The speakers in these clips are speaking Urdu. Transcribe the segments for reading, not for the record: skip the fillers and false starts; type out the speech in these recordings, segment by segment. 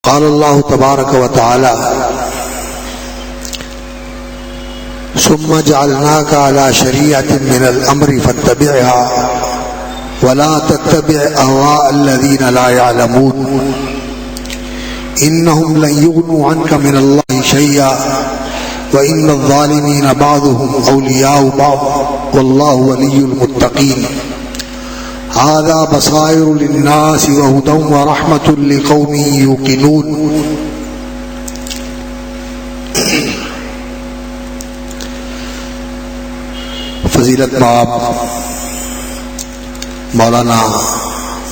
قال اللہ تبارک و تعالی ثم جعلناك على شريعة من الأمر فاتبعها ولا تتبع أهواء الذين لا يعلمون إنهم لن يغنوا عنك من الله شيئا وإن الظالمين بعضهم أولياء بعض والله ولي المتقين هذا بصائر للناس وهدى ورحمة لقوم يوقنون. فضیلت باب مولانا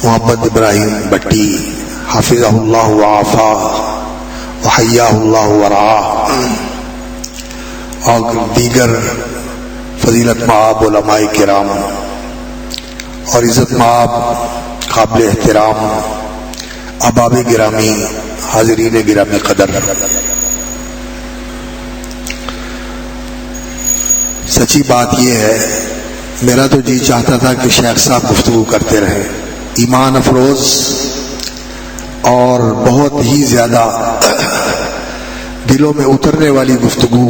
محمد ابراہیم بٹی حافظہ اللہ وعافا وحیاہ اللہ ورعاہ اور دیگر فضیلت مآب علماء کرام اور عزت مآب قابل احترام احباب گرامی حاضرین گرامی قدر، سچی بات یہ ہے میرا تو جی چاہتا تھا کہ شیخ صاحب گفتگو کرتے رہیں، ایمان افروز اور بہت ہی زیادہ دلوں میں اترنے والی گفتگو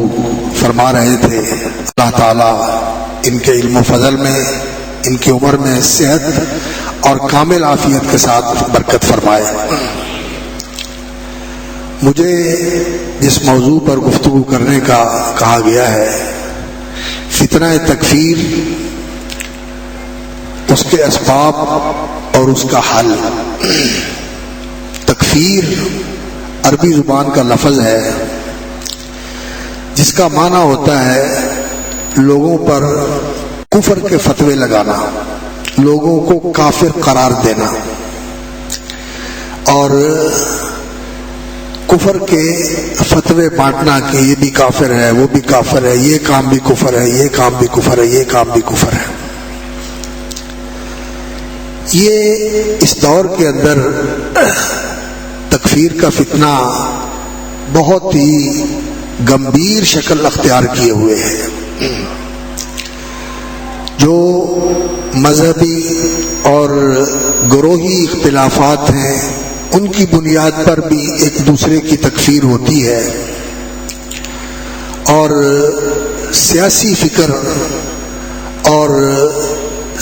فرما رہے تھے. اللہ تعالیٰ ان کے علم و فضل میں، ان کی عمر میں صحت اور کامل عافیت کے ساتھ برکت فرمائے. مجھے جس موضوع پر گفتگو کرنے کا کہا گیا ہے، فتنہ تکفیر، اس کے اسباب اور اس کا حل. تکفیر عربی زبان کا لفظ ہے جس کا معنی ہوتا ہے لوگوں پر کفر کے فتوے لگانا، لوگوں کو کافر قرار دینا اور کفر کے فتوے بانٹنا کہ یہ بھی کافر ہے، وہ بھی کافر ہے، یہ کام بھی کفر ہے، یہ کام بھی کفر ہے، یہ کام بھی کفر ہے. یہ اس دور کے اندر تکفیر کا فتنہ بہت ہی گمبھیر شکل اختیار کیے ہوئے ہے. جو مذہبی اور گروہی اختلافات ہیں ان کی بنیاد پر بھی ایک دوسرے کی تکفیر ہوتی ہے، اور سیاسی فکر اور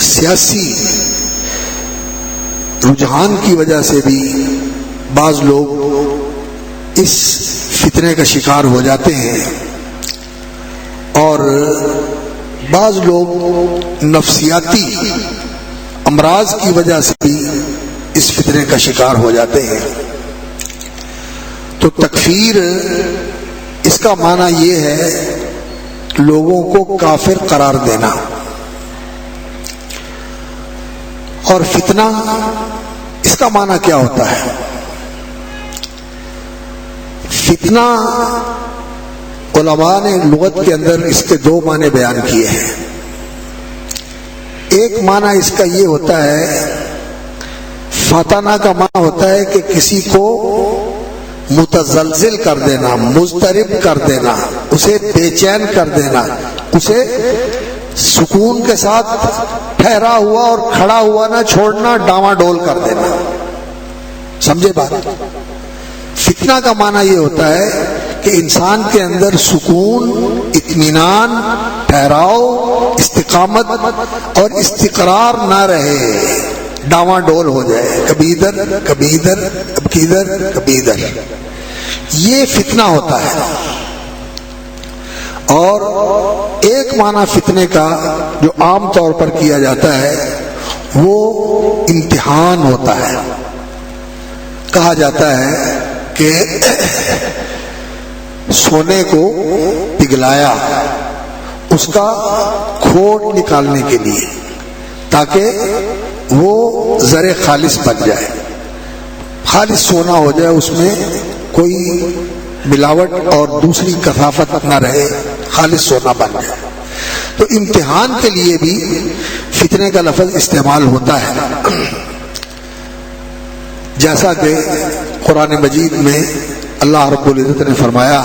سیاسی رجحان کی وجہ سے بھی بعض لوگ اس فتنے کا شکار ہو جاتے ہیں، اور بعض لوگ نفسیاتی امراض کی وجہ سے بھی اس فتنے کا شکار ہو جاتے ہیں. تو تکفیر اس کا معنی یہ ہے لوگوں کو کافر قرار دینا، اور فتنہ اس کا معنی کیا ہوتا ہے؟ فتنہ علماء نے لغت کے اندر اس کے دو معنی بیان کیے ہیں. ایک معنی اس کا یہ ہوتا ہے، فتنہ کا معنی ہوتا ہے کہ کسی کو متزلزل کر دینا، مضطرب کر دینا، اسے بے چین کر دینا، اسے سکون کے ساتھ ٹھہرا ہوا اور کھڑا ہوا نہ چھوڑنا، ڈاواں ڈول کر دینا. سمجھے بات؟ فتنہ کا معنی یہ ہوتا ہے کہ انسان کے اندر سکون، اطمینان، ٹھہراؤ، استقامت اور استقرار نہ رہے، ڈاواں ڈول ہو جائے، کبھی ادھر کبھی ادھر کبھی ادھر کبھی ادھر. یہ فتنہ ہوتا ہے. اور ایک معنی فتنے کا جو عام طور پر کیا جاتا ہے وہ امتحان ہوتا ہے. کہا جاتا ہے کہ سونے کو پگھلایا اس کا کھوٹ نکالنے کے لیے تاکہ وہ زر خالص بن جائے، خالص سونا ہو جائے، اس میں کوئی ملاوٹ اور دوسری کثافت نہ رہے، خالص سونا بن جائے. تو امتحان کے لیے بھی فتنے کا لفظ استعمال ہوتا ہے. جیسا کہ قرآن مجید میں اللہ رب العزت نے فرمایا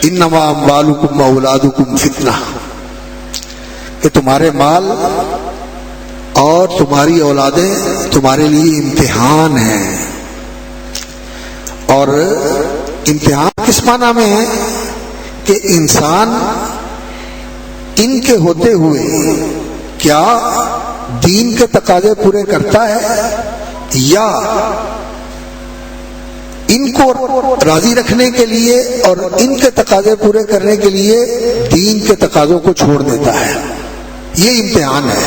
انما اموالکم واولادکم فتنہ، کہ تمہارے مال اور تمہاری اولادیں تمہارے لیے امتحان ہیں. اور امتحان کس معنی میں ہے کہ انسان ان کے ہوتے ہوئے کیا دین کے تقاضے پورے کرتا ہے یا ان کو راضی رکھنے کے لیے اور ان کے تقاضے پورے کرنے کے لیے دین کے تقاضوں کو چھوڑ دیتا ہے. یہ امتحان ہے.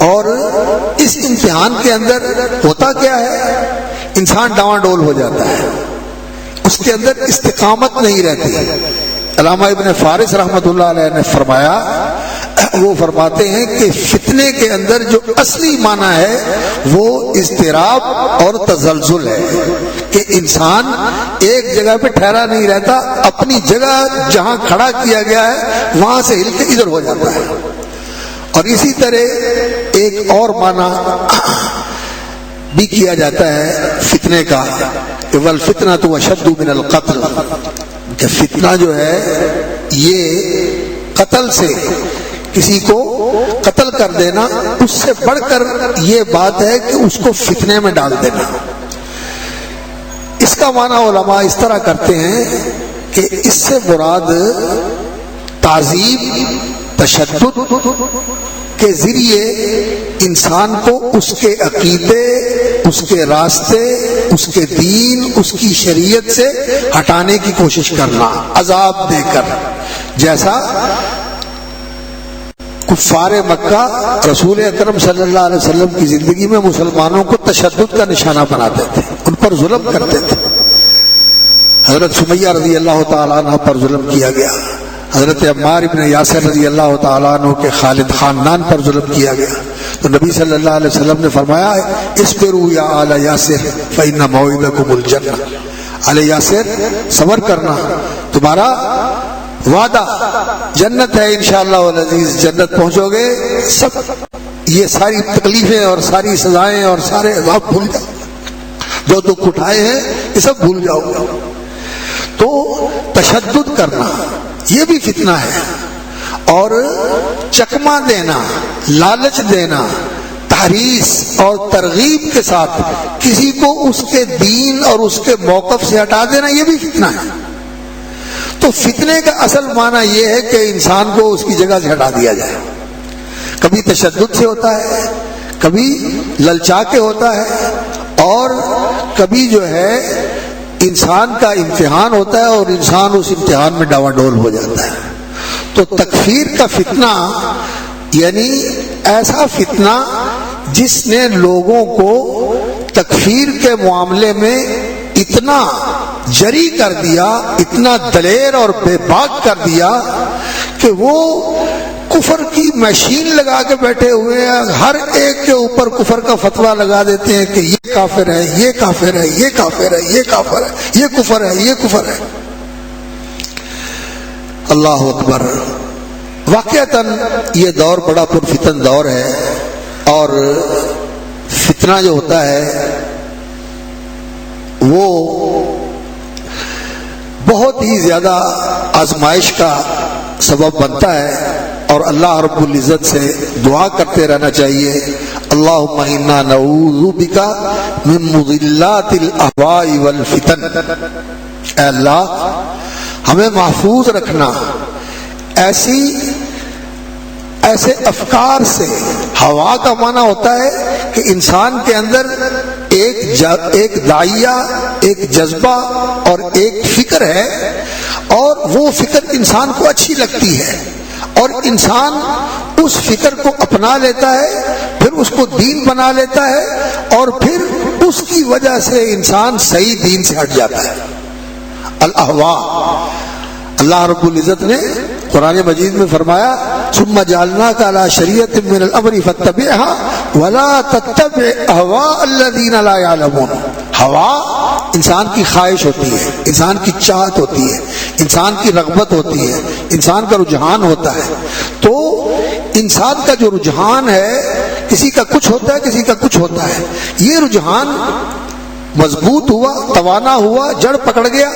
اور اس امتحان کے اندر ہوتا کیا ہے؟ انسان ڈاواں ڈول ہو جاتا ہے، اس کے اندر استقامت نہیں رہتی. علامہ ابن فارس رحمۃ اللہ علیہ نے فرمایا، وہ فرماتے ہیں کہ فتنے کے اندر جو اصلی معنی ہے وہ اضطراب اور تزلزل ہے، کہ انسان ایک جگہ پہ ٹھہرا نہیں رہتا، اپنی جگہ جہاں کھڑا کیا گیا ہے وہاں سے ہل کے ادھر ہو جاتا ہے. اور اسی طرح ایک اور معنی بھی کیا جاتا ہے فتنے کا کہ والفتنة اشد من القتل، کہ فتنہ جو ہے یہ قتل سے، کسی کو قتل کر دینا اس سے بڑھ کر یہ بات ہے کہ اس کو فتنے میں ڈال دینا. اس کا معنی علماء اس طرح کرتے ہیں کہ اس سے مراد تعذیب، تشدد کے ذریعے انسان کو اس کے عقیدے، اس کے راستے، اس کے دین، اس کی شریعت سے ہٹانے کی کوشش کرنا، عذاب دے کر. جیسا کفار مکہ رسول اکرم صلی اللہ علیہ وسلم کی زندگی میں مسلمانوں کو تشدد کا نشانہ بناتے تھے، ان پر ظلم کرتے تھے. حضرت سمیہ رضی اللہ تعالیٰ عنہ پر ظلم کیا گیا، حضرت عمار ابن یاسر رضی اللہ تعالیٰ عنہ کے خالد خاندان پر ظلم کیا گیا. تو نبی صلی اللہ علیہ وسلم نے فرمایا، اصبروا یا آل یاسر فإن موعدکم الجنہ. آل یاسر صبر کرنا، تمہارا وعدہ جنت ہے انشاءاللہ والعزیز، جنت پہنچو گے. سب یہ ساری تکلیفیں اور ساری سزائیں اور سارے عذاب بھول جاؤ، جو دکھ اٹھائے ہیں یہ سب بھول جاؤ گے. تو تشدد کرنا یہ بھی فتنہ ہے، اور چکما دینا، لالچ دینا، تحریص اور ترغیب کے ساتھ کسی کو اس کے دین اور اس کے موقف سے ہٹا دینا یہ بھی فتنہ ہے. تو فتنے کا اصل معنی یہ ہے کہ انسان کو اس کی جگہ سے ہٹا دیا جائے. کبھی تشدد سے ہوتا ہے، کبھی للچا کے ہوتا ہے، اور کبھی جو ہے انسان کا امتحان ہوتا ہے اور انسان اس امتحان میں ڈاواں ڈول ہو جاتا ہے. تو تکفیر کا فتنہ یعنی ایسا فتنہ جس نے لوگوں کو تکفیر کے معاملے میں اتنا جری کر دیا، اتنا دلیر اور بے باک کر دیا کہ وہ کفر کی مشین لگا کے بیٹھے ہوئے ہیں، ہر ایک کے اوپر کفر کا فتویٰ لگا دیتے ہیں کہ یہ کافر ہے، یہ کافر ہے، یہ کافر ہے، یہ کافر ہے، یہ کفر ہے، یہ کفر ہے. اللہ اکبر. واقعتاً یہ دور بڑا پرفتن دور ہے، اور فتنہ جو ہوتا ہے وہ بہت ہی زیادہ آزمائش کا سبب بنتا ہے. اور اللہ رب العزت سے دعا کرتے رہنا چاہیے، اللہم انا نعوذ بک من مضلات الاہواء والفتن. اے اللہ ہمیں محفوظ رکھنا ایسے افکار سے. ہوا کا معنی ہوتا ہے کہ انسان کے اندر ایک داعیہ، ایک جذبہ اور ایک فکر ہے، اور وہ فکر انسان کو اچھی لگتی ہے، اور انسان اس فکر کو اپنا لیتا ہے، پھر اس کو دین بنا لیتا ہے، اور پھر اس کی وجہ سے انسان صحیح دین سے ہٹ جاتا ہے. الاہواء. اللہ رب العزت نے قرآن مجید میں فرمایا، ثم جعلناک علی شریعۃ من الامر فاتبعها ولا تتبع اهواء الذین لا یعلمون. ہوا انسان کی خواہش ہوتی ہے، انسان کی چاہت ہوتی ہے، انسان کی رغبت ہوتی ہے، انسان کا رجحان ہوتا ہے. تو انسان کا جو رجحان ہے، کسی کا کچھ ہوتا ہے، کسی کا کچھ ہوتا ہے. یہ رجحان مضبوط ہوا، توانا ہوا، جڑ پکڑ گیا،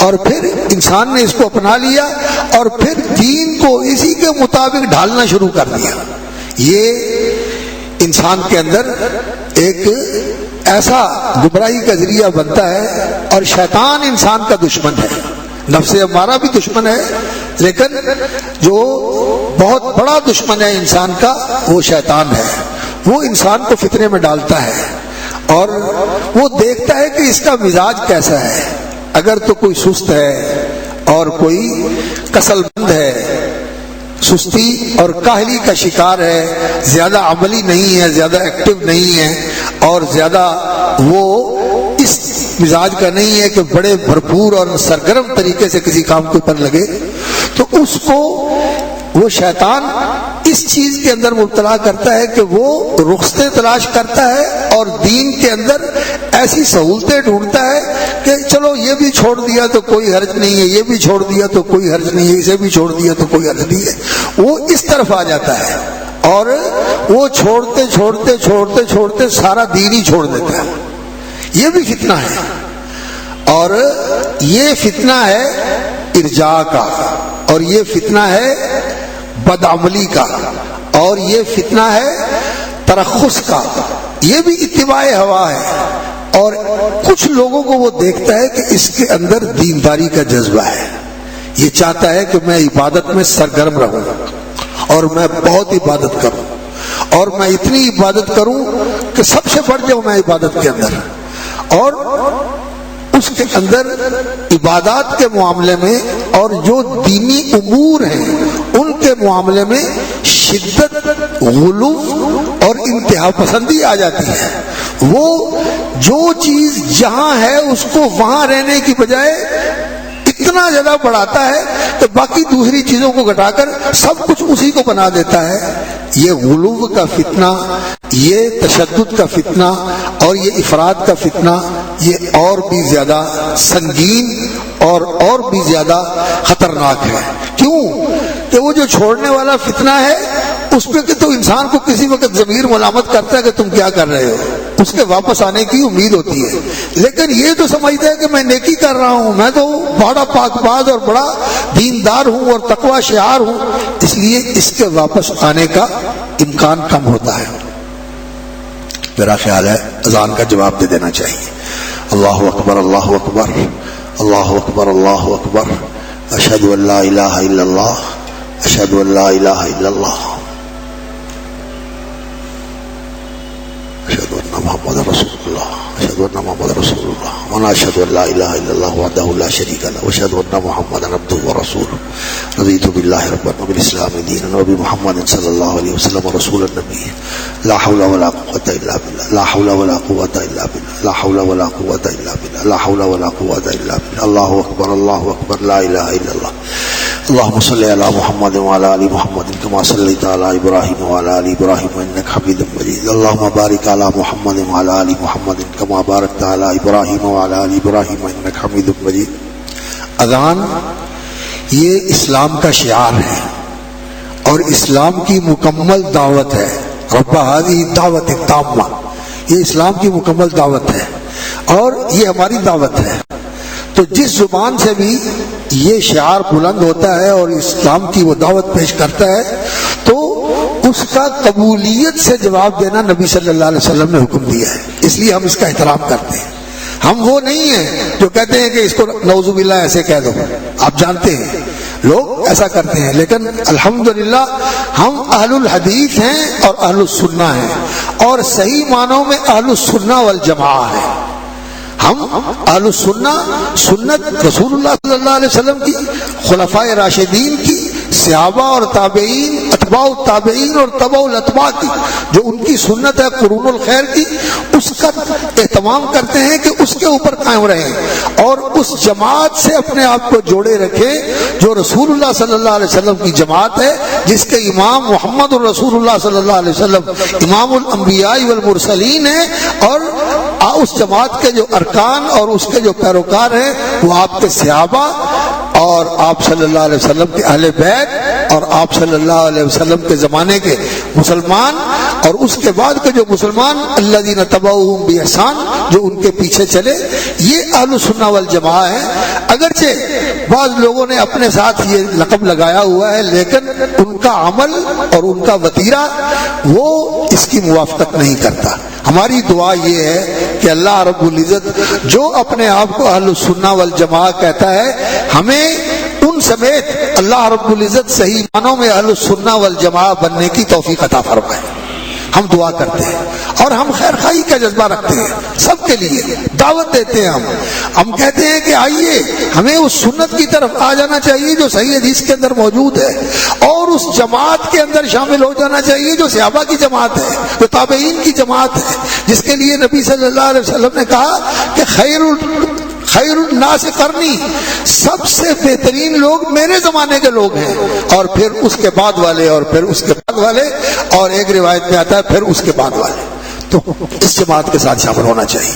اور پھر انسان نے اس کو اپنا لیا، اور پھر دین کو اسی کے مطابق ڈھالنا شروع کر دیا. یہ انسان کے اندر ایک ایسا گمراہی کا ذریعہ بنتا ہے، اور شیطان انسان کا دشمن ہے، نفس امارہ بھی دشمن ہے، لیکن جو بہت بڑا دشمن ہے انسان کا وہ شیطان ہے۔ وہ انسان کو فتنے میں ڈالتا ہے اور وہ دیکھتا ہے کہ اس کا مزاج کیسا ہے۔ اگر تو کوئی سست ہے اور کوئی کسل مند ہے، سستی اور کاہلی کا شکار ہے، زیادہ عملی نہیں ہے، زیادہ ایکٹیو نہیں ہے، اور زیادہ وہ اس مزاج کا نہیں ہے کہ بڑے بھرپور اور سرگرم طریقے سے کسی کام کے اوپر لگے، تو اس کو وہ شیطان اس چیز کے اندر مبتلا کرتا ہے کہ وہ رخصتیں تلاش کرتا ہے اور دین کے اندر ایسی سہولتیں ڈھونڈتا ہے کہ چلو یہ بھی چھوڑ دیا تو کوئی حرج نہیں ہے، یہ بھی چھوڑ دیا تو کوئی حرج نہیں ہے، اسے بھی چھوڑ دیا تو کوئی حرج نہیں ہے۔ وہ اس طرف آ جاتا ہے اور وہ چھوڑتے چھوڑتے چھوڑتے چھوڑتے سارا دین ہی چھوڑ دیتا ہے۔ یہ بھی فتنہ ہے، اور یہ فتنہ ہے ارجاء کا، اور یہ فتنہ ہے بدعملی کا، اور یہ فتنہ ہے ترخص کا، یہ بھی اتباع ہوا ہے۔ اور کچھ لوگوں کو وہ دیکھتا ہے کہ اس کے اندر دینداری کا جذبہ ہے، یہ چاہتا ہے کہ میں عبادت میں سرگرم رہوں اور میں بہت عبادت کروں، اور میں اتنی عبادت کروں کہ سب سے بڑھ جاؤں میں عبادت کے اندر، اور اس کے اندر عبادات کے معاملے میں اور جو دینی امور ہیں ان کے معاملے میں شدت، غلو اور انتہا پسندی آ جاتی ہے۔ وہ جو چیز جہاں ہے اس کو وہاں رہنے کی بجائے اتنا زیادہ بڑھاتا ہے کہ باقی دوسری چیزوں کو گھٹا کر سب کچھ اسی کو بنا دیتا ہے۔ یہ غلو کا فتنہ، یہ تشدد کا فتنہ اور یہ افراد کا فتنہ، یہ اور بھی زیادہ سنگین اور بھی زیادہ خطرناک ہے۔ کیوں کہ وہ جو چھوڑنے والا فتنہ ہے اس پہ کہ تو انسان کو کسی وقت ضمیر ملامت کرتا ہے کہ تم کیا کر رہے ہو، اس کے واپس آنے کی امید ہوتی ہے، لیکن یہ تو سمجھتا ہے کہ میں نیکی کر رہا ہوں، میں تو بڑا پاک باز اور بڑا دیندار ہوں اور تقوی شعار ہوں، اس لیے اس کے واپس آنے کا امکان کم ہوتا ہے۔ میرا خیال ہے اذان کا جواب دے دینا چاہیے۔ اللہ اکبر، اللہ اکبر، اللہ اکبر، اللہ اکبر، اشہد ان لا الہ الا اللہ، اشہد ان لا الہ الا اللہ، اشہد ان محمد رسول اللہ، اشہد ان محمد رسول اللہ، وانا اشہد ان لا الہ الا اللہ وحدہ لا شریک لہ، واشہد ان محمد عبدہ ورسولہ، رضیت باللہ ربا وبالاسلام دینا وبمحمد صلی اللہ علیہ وسلم رسول النبی، لا حول ولا قوة الا باللہ، لا حول ولا قوة الا باللہ، لا حول ولا قوة الا باللہ، لا حول ولا قوة الا باللہ، اللہ اکبر، اللہ اکبر، لا الہ الا اللہ۔ اللهم صل على محمد وعلى ال محمد كما صليت على ابراهيم وعلى ال ابراهيم انك حميد مجيد، اللهم بارك على محمد وعلى ال محمد كما باركت على ابراهيم وعلى ال ابراهيم انك حميد مجيد۔ اذان یہ اسلام کا شعار ہے اور اسلام کی مکمل دعوت ہے۔ رب هذه الدعوت التامہ، یہ اسلام کی مکمل دعوت ہے اور یہ ہماری دعوت ہے۔ تو جس زبان سے بھی یہ شعار بلند ہوتا ہے اور اسلام کی وہ دعوت پیش کرتا ہے تو اس کا قبولیت سے جواب دینا نبی صلی اللہ علیہ وسلم نے حکم دیا ہے، اس لیے ہم اس کا احترام کرتے ہیں۔ ہم وہ نہیں ہیں جو کہتے ہیں کہ اس کو نعوذ باللہ ایسے کہہ دو، آپ جانتے ہیں لوگ ایسا کرتے ہیں، لیکن الحمدللہ ہم اہل الحدیث ہیں اور اہل السنہ ہیں، اور صحیح معنوں میں اہل السنہ والجماعہ ہیں۔ ہم اہل السنہ، سنت رسول اللہ صلی اللہ علیہ وسلم کی، خلفائے راشدین کی، صحابہ اور تابعین، اتباع التابعین اور تبع الاتباع کی، جو ان کی سنت ہے قرون الخیر کی، اس کا اہتمام کرتے ہیں کہ اس کے اوپر قائم رہیں اور اس جماعت سے اپنے آپ کو جوڑے رکھیں جو رسول اللہ صلی اللہ علیہ وسلم کی جماعت ہے، جس کے امام محمد الرسول اللہ صلی اللہ علیہ وسلم امام الانبیاء والمرسلین ہیں، اور اس جماعت کے جو ارکان اور اس کے جو پیروکار ہیں وہ آپ کے صحابہ اور آپ صلی اللہ علیہ وسلم کے اہل بیت اور آپ صلی اللہ علیہ وسلم کے زمانے کے مسلمان، اور اس کے بعد کے جو مسلمان الذین تبعوہم بإحسان، جو ان کے پیچھے چلے، یہ اہل السنہ والجماعہ ہیں۔ اگرچہ بعض لوگوں نے اپنے ساتھ یہ لقب لگایا ہوا ہے، لیکن ان کا عمل اور ان کا وتیرہ وہ اس کی موافقت نہیں کرتا۔ ہماری دعا یہ ہے کہ اللہ رب العزت جو اپنے آپ کو اہل السنہ والجماعہ کہتا ہے، ہمیں ان سمیت اللہ رب العزت صحیح معنوں میں اہل السنہ والجماعہ بننے کی توفیق عطا فرمائے۔ ہم دعا کرتے ہیں اور ہم خیر خواہی کا جذبہ رکھتے ہیں، سب کے لیے دعوت دیتے ہیں۔ ہم کہتے ہیں کہ آئیے، ہمیں اس سنت کی طرف آ جانا چاہیے جو صحیح حدیث کے اندر موجود ہے، اور اس جماعت کے اندر شامل ہو جانا چاہیے جو صحابہ کی جماعت ہے، جو تابعین کی جماعت ہے، جس کے لیے نبی صلی اللہ علیہ وسلم نے کہا کہ خیر الناس قرنی، سب سے بہترین لوگ میرے زمانے کے لوگ ہیں، اور پھر اس کے بعد والے، اور پھر اس کے بعد والے، اور ایک روایت میں آتا ہے پھر اس کے بعد والے۔ تو اس جماعت کے ساتھ شامل ہونا چاہیے۔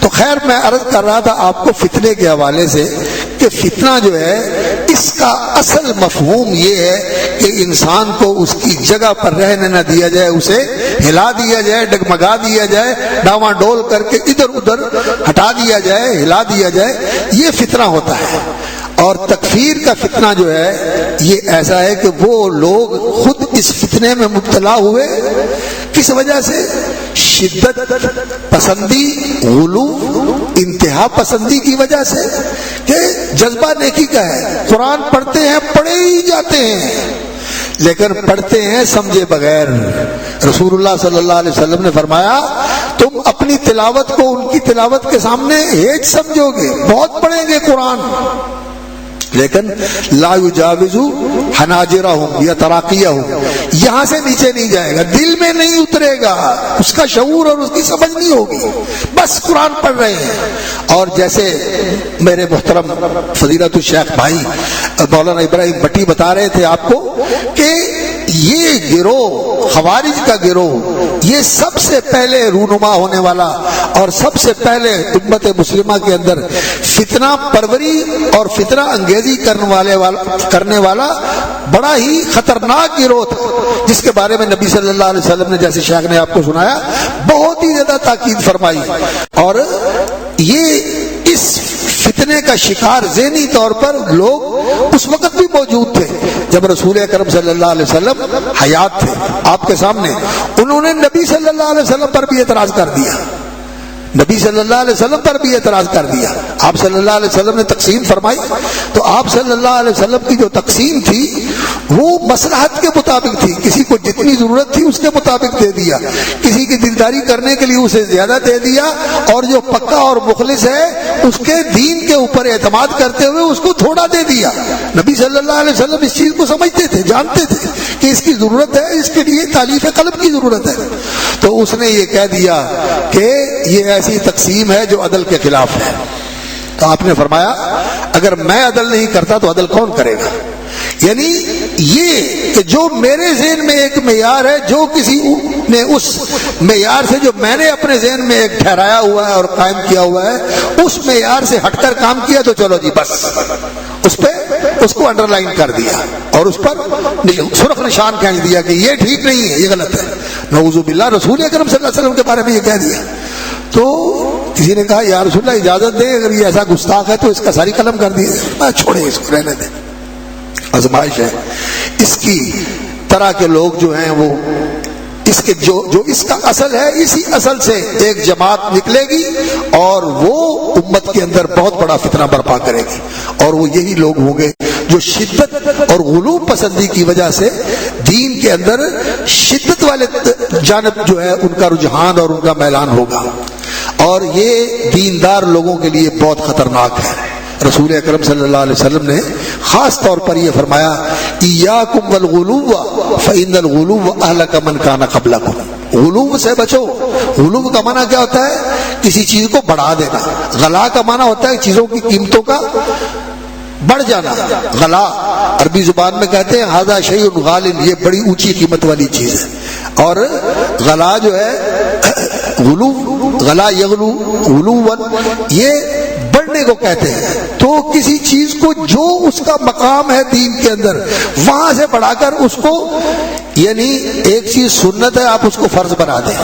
تو خیر، میں عرض کر رہا تھا آپ کو فتنے کے حوالے سے کہ فتنہ جو ہے اس کا اصل مفہوم یہ ہے کہ انسان کو اس کی جگہ پر رہنے نہ دیا جائے، اسے ہلا دیا جائے، ڈگمگا دیا جائے، ڈاواں ڈول کر کے ادھر ادھر ہٹا دیا جائے، ہلا دیا جائے، یہ فتنہ ہوتا ہے۔ اور تکفیر کا فتنہ جو ہے یہ ایسا ہے کہ وہ لوگ خود اس فتنے میں مبتلا ہوئے، کس وجہ سے؟ شدت پسندی، غلو، انتہا پسندی کی وجہ سے، کہ جذبہ نیکی کا ہے، قرآن پڑھتے ہیں، پڑھے ہی جاتے ہیں، لیکن پڑھتے ہیں سمجھے بغیر۔ رسول اللہ صلی اللہ علیہ وسلم نے فرمایا تم اپنی تلاوت کو ان کی تلاوت کے سامنے ہیج سمجھو گے، بہت پڑھیں گے قرآن، لیکن لا یجاوز حناجرہم یا تراقیہم، یہاں سے نیچے نہیں جائے گا، دل میں نہیں اترے گا، اس کا شعور اور اس کی سمجھ نہیں ہوگی، بس قرآن پڑھ رہے ہیں۔ اور جیسے میرے محترم فضیلت الشیخ بھائی مولانا ابراہیم بٹی بتا رہے تھے آپ کو کہ یہ گروہ، خوارج کا گروہ، یہ سب سے پہلے رونما ہونے والا اور سب سے پہلے امت مسلمہ کے اندر فتنہ پروری اور فتنہ انگیزی کرنے والا بڑا ہی خطرناک گروہ تھا، جس کے بارے میں نبی صلی اللہ علیہ وسلم نے، جیسے شیخ نے آپ کو سنایا، بہت ہی زیادہ تاکید فرمائی۔ اور یہ اس فتنے کا شکار ذہنی طور پر لوگ اس وقت بھی موجود تھے جب رسول اکرم صلی اللہ علیہ وسلم حیات تھے آپ کے سامنے، انہوں نے نبی صلی اللہ علیہ وسلم پر بھی اعتراض کر دیا، نبی صلی اللہ علیہ وسلم پر بھی اعتراض کر دیا۔ آپ صلی اللہ علیہ وسلم نے تقسیم فرمائی تو آپ صلی اللہ علیہ وسلم کی جو تقسیم تھی وہ مصلحت کے مطابق تھی، کسی کو جتنی ضرورت تھی اس کے مطابق دے دیا، کسی کی دلداری کرنے کے لیے اسے زیادہ دے دیا، اور جو پکا اور مخلص ہے اس کے دین کے اوپر اعتماد کرتے ہوئے اس کو تھوڑا دے دیا۔ نبی صلی اللہ علیہ وسلم اس چیز کو سمجھتے تھے، جانتے تھے کہ اس کی ضرورت ہے، اس کے لیے تالیف قلب کی ضرورت ہے، تو اس نے یہ کہہ دیا کہ یہ ایسی تقسیم ہے جو عدل کے خلاف ہے۔ تو آپ نے فرمایا اگر میں عدل نہیں کرتا تو عدل کون کرے گا؟ یعنی یہ کہ جو میرے ذہن میں ایک معیار ہے، جو کسی نے اس معیار سے جو میں نے اپنے ذہن میں ایک ٹھہرایا ہوا ہے اور قائم کیا ہوا ہے، اس معیار سے ہٹ کر کام کیا تو چلو جی بس اس پہ اس کو انڈر لائن کر دیا اور اس پر سرخ نشان کھینچ دیا کہ یہ ٹھیک نہیں ہے، یہ غلط ہے، نعوذ باللہ۔ رسول اکرم صلی اللہ علیہ وسلم کے بارے میں یہ کہہ دیا تو کسی نے کہا یا رسول اللہ اجازت دیں، اگر یہ ایسا گستاخ ہے تو اس کا ساری قلم کر دیے، چھوڑے اس کو، رہنے دیں، آزمائش ہے۔ اس کی طرح کے لوگ جو ہیں وہ اس کے جو اس کا اصل ہے، اسی اصل سے ایک جماعت نکلے گی اور وہ امت کے اندر بہت بڑا فتنہ برپا کرے گی، اور وہ یہی لوگ ہوں گے جو شدت اور غلو پسندی کی وجہ سے دین کے اندر شدت والے جانب جو ہے ان کا رجحان اور ان کا میلان ہوگا، اور یہ دیندار لوگوں کے لیے بہت خطرناک ہے۔ رسول اکرم صلی اللہ علیہ وسلم نے خاص طور پر یہ فرمایا ایاکم والغلو فإن الغلو اہلک من کان قبلکم، غلو سے بچو۔ غلو کا معنی کیا ہوتا ہے؟ کسی چیز کو بڑھا دینا۔ غلا کا معنی ہوتا ہے چیزوں کی قیمتوں کا بڑھ جانا۔ غلا عربی زبان میں کہتے ہیں ھذا شیء غال، یہ بڑی اونچی قیمت والی چیز ہے، اور غلا جو ہے غلو، غلا یغلو غلوا، یہ بڑھنے کو کہتے ہیں۔ تو کسی چیز کو جو اس کا مقام ہے دین کے اندر وہاں سے بڑھا کر اس کو، یعنی ایک چیز سنت ہے آپ اس کو فرض بنا دیں،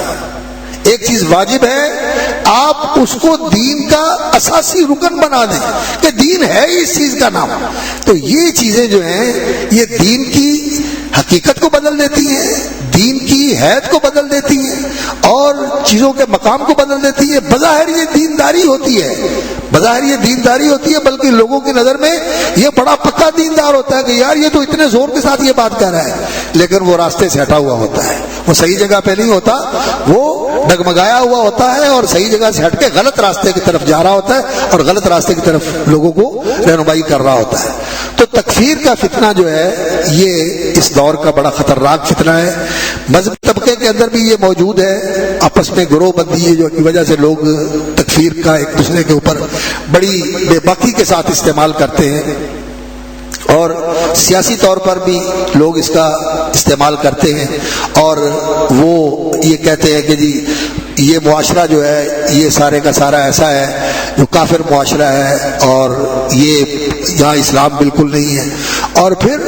ایک چیز واجب ہے آپ اس کو دین کا اساسی رکن بنا دیں کہ دین ہے اس چیز کا نام۔ تو یہ چیزیں جو ہیں یہ دین کی حقیقت کو بدل دیتی ہیں، دین کی حیت کو بدل دیتی ہیں اور چیزوں کے مقام کو بدل دیتی ہے۔ بظاہر یہ دینداری ہوتی ہے، بظاہر یہ دینداری ہوتی ہے، بلکہ لوگوں کی نظر میں یہ بڑا پکا دیندار ہوتا ہے کہ یار یہ تو اتنے زور کے ساتھ یہ بات کر رہا ہے، لیکن وہ راستے سے ہٹا ہوا ہوتا ہے، وہ صحیح جگہ پہ نہیں ہوتا، وہ ڈگمگایا ہوا ہوتا ہے اور صحیح جگہ سے ہٹ کے غلط راستے کی طرف جا رہا ہوتا ہے اور غلط راستے کی طرف لوگوں کو رہنمائی کر رہا ہوتا ہے۔ تو تکفیر کا فتنہ جو ہے یہ اس دور کا بڑا خطرناک فتنہ ہے۔ مذہبی طبقے کے اندر بھی یہ موجود ہے، آپس میں گروہ بندی ہے جو کی وجہ سے لوگ تکفیر کا ایک دوسرے کے اوپر بڑی بے باکی کے ساتھ استعمال کرتے ہیں، اور سیاسی طور پر بھی لوگ اس کا استعمال کرتے ہیں، اور وہ یہ کہتے ہیں کہ جی یہ معاشرہ جو ہے یہ سارے کا سارا ایسا ہے جو کافر معاشرہ ہے اور یہ یہاں اسلام بالکل نہیں ہے۔ اور پھر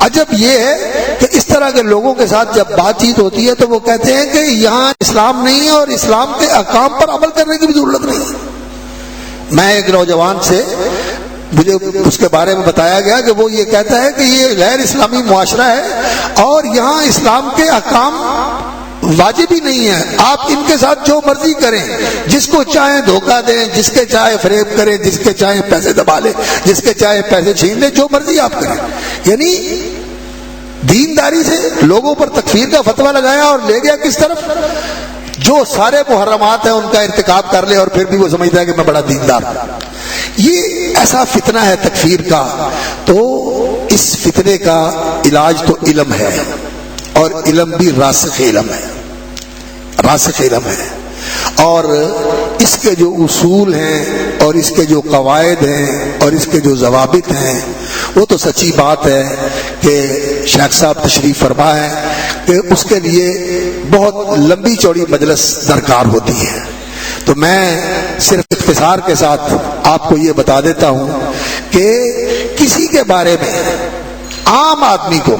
عجب یہ ہے کہ اس طرح کے لوگوں کے ساتھ جب بات چیت ہوتی ہے تو وہ کہتے ہیں کہ یہاں اسلام نہیں ہے اور اسلام کے احکام پر عمل کرنے کی بھی ضرورت نہیں ہے۔ میں ایک نوجوان سے مجھے اس کے بارے میں بتایا گیا کہ وہ یہ کہتا ہے کہ یہ غیر اسلامی معاشرہ ہے اور یہاں اسلام کے احکام واجب ہی نہیں ہے، آپ ان کے ساتھ جو مرضی کریں، جس کو چاہیں دھوکہ دیں، جس کے چاہے فریب کریں، جس کے چاہیں پیسے دبا لیں، جس کے چاہے پیسے چھین لیں، جو مرضی آپ کریں۔ یعنی دینداری سے لوگوں پر تکفیر کا فتویٰ لگایا اور لے گیا کس طرف؟ جو سارے محرمات ہیں ان کا ارتکاب کر لے اور پھر بھی وہ سمجھتا ہے کہ میں بڑا دیندار ہوں۔ یہ ایسا فتنہ ہے تکفیر کا۔ تو اس فتنے کا علاج تو علم ہے، اور علم بھی راسخ علم ہے، راسخ علم ہے، اور اس کے جو اصول ہیں اور اس کے جو قواعد ہیں اور اس کے جو ضوابط ہیں وہ تو سچی بات ہے کہ شیخ صاحب تشریف فرما ہے کہ اس کے لیے بہت لمبی چوڑی مجلس درکار ہوتی ہے۔ تو میں صرف اختصار کے ساتھ آپ کو یہ بتا دیتا ہوں کہ کسی کے بارے میں عام آدمی کو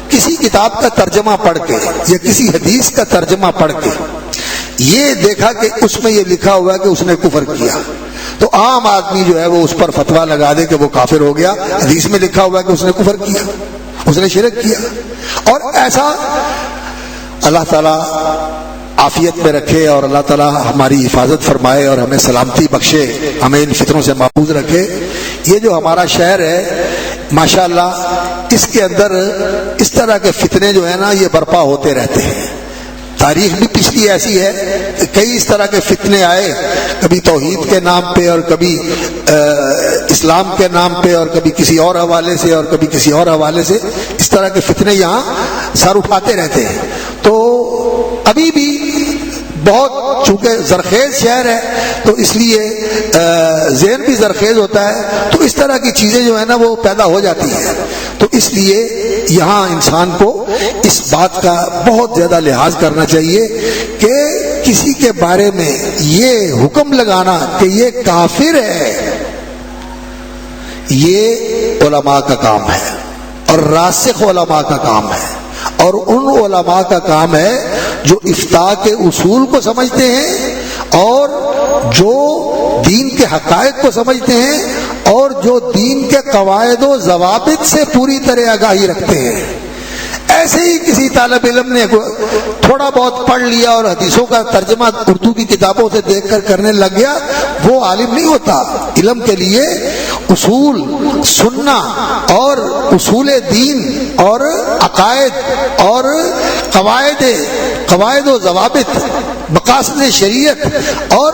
کسی کتاب کا ترجمہ پڑھ کے یا کسی حدیث کا ترجمہ پڑھ کے یہ دیکھا کہ اس میں یہ لکھا ہوا ہے کہ اس نے کفر کیا، تو عام آدمی جو ہے وہ اس پر فتویٰ لگا دے کہ وہ کافر ہو گیا۔ حدیث میں لکھا ہوا ہے کہ اس نے کفر کیا، اس نے شرک کیا، اور ایسا اللہ تعالیٰ عافیت میں رکھے اور اللہ تعالیٰ ہماری حفاظت فرمائے اور ہمیں سلامتی بخشے، ہمیں ان فتنوں سے محفوظ رکھے۔ یہ جو ہمارا شہر ہے ماشاءاللہ اس کے اندر اس طرح کے فتنے جو ہیں نا یہ برپا ہوتے رہتے ہیں۔ تاریخ بھی پچھلی ایسی ہے کہ کئی اس طرح کے فتنے آئے، کبھی توحید کے نام پہ اور کبھی اسلام کے نام پہ اور کبھی کسی اور حوالے سے اور کبھی کسی اور حوالے سے، اس طرح کے فتنے یہاں سر اٹھاتے رہتے ہیں۔ تو ابھی بھی بہت چونکہ زرخیز شہر ہے تو اس لیے ذہن بھی زرخیز ہوتا ہے، تو اس طرح کی چیزیں جو ہے نا وہ پیدا ہو جاتی ہیں۔ تو اس لیے یہاں انسان کو اس بات کا بہت زیادہ لحاظ کرنا چاہیے کہ کسی کے بارے میں یہ حکم لگانا کہ یہ کافر ہے، یہ علماء کا کام ہے اور راسخ علماء کا کام ہے، اور ان علماء کا کام ہے جو افتاء کے اصول کو سمجھتے ہیں اور جو دین کے حقائق کو سمجھتے ہیں اور جو دین کے قواعد و ضوابط سے پوری طرح آگاہی رکھتے ہیں۔ ایسے ہی کسی طالب علم نے تھوڑا بہت پڑھ لیا اور حدیثوں کا ترجمہ اردو کی کتابوں سے دیکھ کر کرنے لگ گیا، وہ عالم نہیں ہوتا۔ علم کے لیے اصول سننا اور اصول دین اور عقائد اور قواعد و ضوابط، مقاصد شریعت اور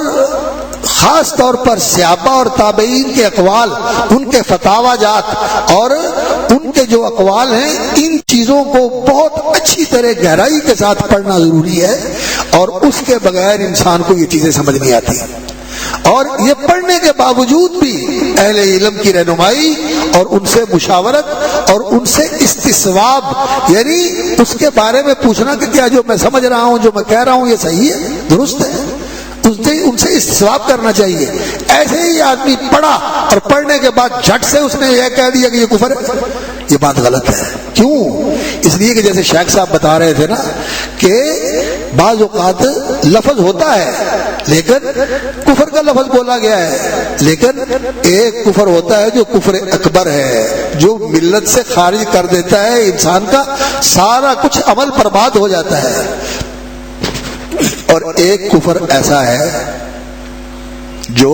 خاص طور پر صحابہ اور تابعین کے اقوال، ان کے فتاوی جات اور ان کے جو اقوال ہیں، ان چیزوں کو بہت اچھی طرح گہرائی کے ساتھ پڑھنا ضروری ہے، اور اس کے بغیر انسان کو یہ چیزیں سمجھ نہیں آتی۔ اور یہ پڑھنے کے باوجود بھی اہل علم کی رہنمائی اور ان سے مشاورت اور ان سے استصواب، یعنی اس کے بارے میں پوچھنا کہ کیا جو میں سمجھ رہا ہوں، جو میں کہہ رہا ہوں، یہ صحیح ہے، درست ہے، ان سے استصواب کرنا چاہیے۔ ایسے ہی آدمی پڑھا اور پڑھنے کے بعد جھٹ سے اس نے یہ کہہ دیا کہ یہ کفر ہے، یہ بات غلط ہے۔ کیوں؟ اس لیے کہ جیسے شیخ صاحب بتا رہے تھے نا کہ بعض اوقات لفظ ہوتا ہے لیکن کفر کا لفظ بولا گیا ہے، لیکن ایک کفر ہوتا ہے جو کفر اکبر ہے، جو ملت سے خارج کر دیتا ہے، انسان کا سارا کچھ عمل برباد ہو جاتا ہے، اور ایک کفر ایسا ہے جو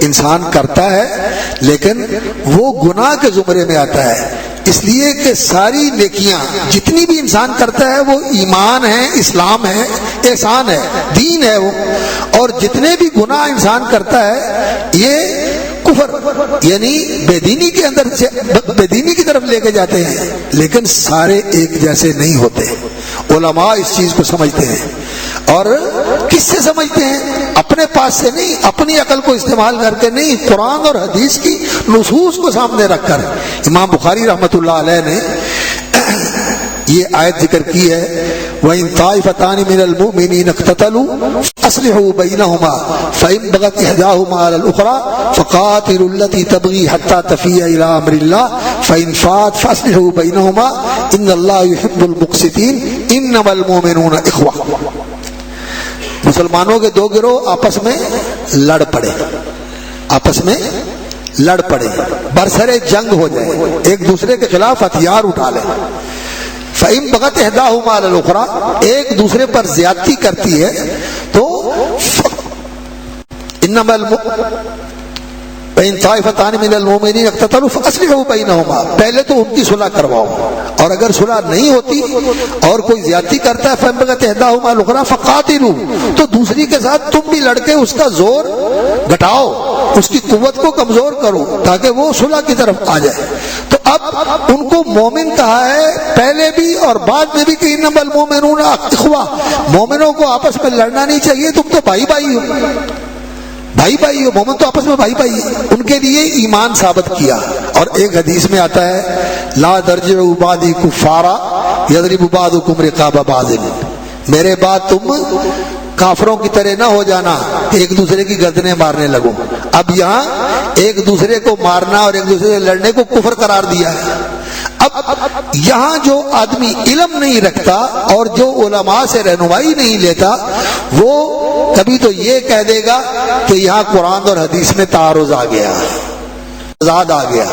انسان کرتا ہے لیکن وہ گناہ کے زمرے میں آتا ہے، اس لیے کہ ساری نیکیاں جتنی بھی انسان کرتا ہے وہ ایمان ہے، اسلام ہے، احسان ہے، دین ہے وہ، اور جتنے بھی گناہ انسان کرتا ہے یہ کفر یعنی بے دینی کے اندر سے بے دینی کی طرف لے کے جاتے ہیں، لیکن سارے ایک جیسے نہیں ہوتے۔ علماء اس چیز کو سمجھتے ہیں، اور کس سے سمجھتے ہیں؟ اپنے پاس سے نہیں، اپنی عقل کو استعمال کر کے نہیں، قرآن اور حدیث کی نصوص کو سامنے رکھ کر۔ امام بخاری رحمۃ اللہ علیہ نے یہ آیت ذکر کی ہے، وَإِن طَائِفَتَانِ مِنَ الْمُؤْمِنِينَ اقْتَتَلُوا فَأَصْلِحُوا بَيْنَهُمَا فَإِن بَغَتْ إِحْدَاهُمَا عَلَى الْأُخْرَى فَقَاتِلُوا الَّتِي تَبْغِي حَتَّى تَفِيَّ إِلَى أَمْرِ اللَّهِ فَإِن فَاءَتْ فَأَصْلِحُوا بَيْنَهُمَا إِنَّ اللَّهَ يُحِبُّ الْمُقْسِطِينَ إِنَّمَا الْمُؤْمِنُونَ إِخْوَةٌ۔ مسلمانوں کے دو گروہ آپس میں لڑ پڑے، آپس میں لڑ پڑے، برسر جنگ ہو جائے، ایک دوسرے کے خلاف ہتھیار اٹھا لیں، فَإِن بَغَتْ إِحْدَاهُمَا عَلَى الْأُخْرَى، ایک دوسرے پر زیادتی کرتی ہے تو انما وَإِن طَائِفَتَانِ مِنَ الْمُؤْمِنِينَ اقْتَتَلُوا فَأَصْلِحُوا بَيْنَهُمَا، پہلے تو ان کی صلح کرواؤ، اور اگر صلح نہیں ہوتی اور کوئی زیادتی کرتا ہے فَإِن بَغَتْ إِحْدَاهُمَا عَلَى الْأُخْرَى فَقَاتِلُوا، تو دوسری کے ساتھ تم بھی لڑ کے اس کا زور گھٹاؤ، اس کی قوت کو کمزور کرو تاکہ وہ صلح کی طرف آ جائے۔ تو اب ان کو مومن کہا ہے پہلے بھی اور بعد میں بھی کہ انما المؤمنون اخوہ، مومنوں کو آپس میں لڑنا نہیں چاہیے، تم تو بھائی بھائی ہو، بھائی بھائی ہو، مومن تو آپس میں بھائی بھائی ہے، ان کے لیے ایمان ثابت کیا۔ اور ایک حدیث میں آتا ہے لا ترجعوا بعدی کفارا یضرب بعضکم رقاب بعض، میرے بعد تم کافروں کی طرح نہ ہو جانا کہ ایک دوسرے کی گردنیں مارنے لگو۔ اب یہاں ایک دوسرے کو مارنا اور ایک دوسرے سے لڑنے کو کفر قرار دیا ہے۔ اب یہاں جو آدمی علم نہیں رکھتا اور جو علماء سے رہنمائی نہیں لیتا وہ کبھی تو یہ کہہ دے گا کہ یہاں قرآن اور حدیث میں تعارض آ گیا، تضاد آ گیا،